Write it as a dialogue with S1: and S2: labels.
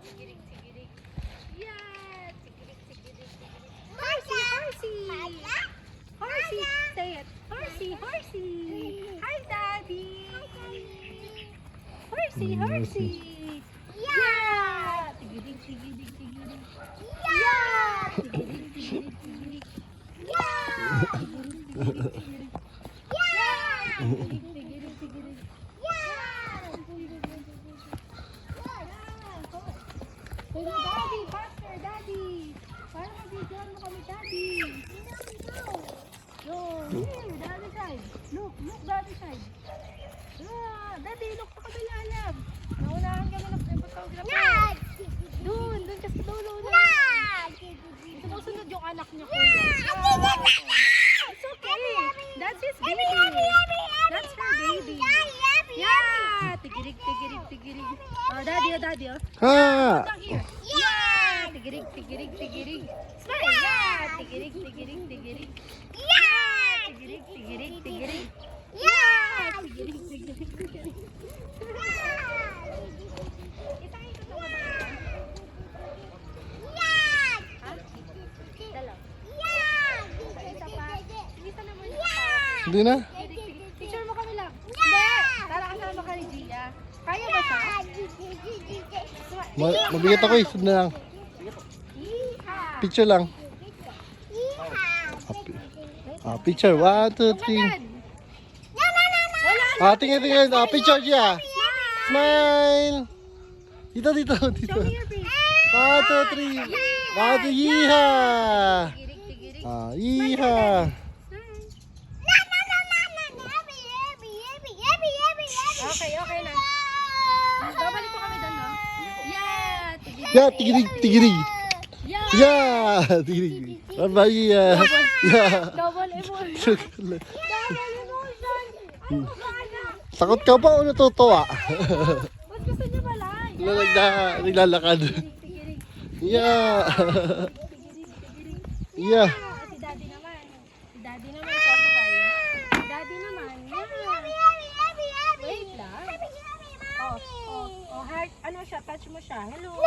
S1: Tigirig, tigirig. Yeah, tigirig, tigirig, tigirig. Horsey, horsey. Horsey, say it. Horsey, horsey. Hi, Daddy. Horsey, horsey. Yeah. Tigirig, tigirig, tigirig. Yeah. Tigirig, tigirig, tigirig. Yeah. Tigirig, tigirig, tigirig. Yeah. Tigirig, tigirig, tigirig. Pero Daddy, faster, Daddy. Para mag-videoan mo kami, Daddy. Yo, here, the other side. Look, the other side. Yeah, Daddy, look sa kabila lang. Naunahan kami ng photographer. Doon ka sa dulo na. Sumusunod yung anak niya, kuya. It's okay. That's his baby. That's her baby. Yeah, tigirig, tigirig, tigirig. Oh, Daddy, oh.
S2: Ha!
S1: Down here. Yeah, tigirig, tigirig, tigirig. Smile. Yeah, tigirig, tigirig, tigirig. Yeah, tigirig, tigirig, tigirig. Yeah, tigirig, tigirig, tigirig. Isahin ko ito ba? Ha? Dalaw. Isa pa. Isa naman yung pa.
S2: Hindi na?
S1: Picture mo kami lang. Hindi. Tara, kasama ka ni Gia. Kaya ba siya?
S2: Mabigat ako eh. Sunod na lang.
S1: Yeehaw!
S2: Picture lang. Picture. 1, 2, 3.
S1: Wala.
S2: Tingin. Picture siya. Smile. Dito.
S1: Show me your face.
S2: 1, 2, 3. 1, 2, yiha.
S1: Tigirig, tigirig.
S2: Yiha.
S1: Okay na. Babalik ko kami doon, no? Yeah! Tigirig.
S2: Yeah, tigirig.
S1: Yeah!
S2: Yeah, tigirig. Bye-bye. Yeah.
S1: Double emotion. Double emotion. Ay, magana.
S2: Takot ka pa o natutuwa?
S1: Ba't gusto niyo pala?
S2: Naglalakad.
S1: Tigirig.
S2: Yeah.
S1: Tigirig.
S2: Yeah.
S1: Si Daddy naman. Si Daddy naman sasakay. Si Daddy naman. Yeah. Wait lang. Oh, heart. Ano siya? Touch mo siya. Hello.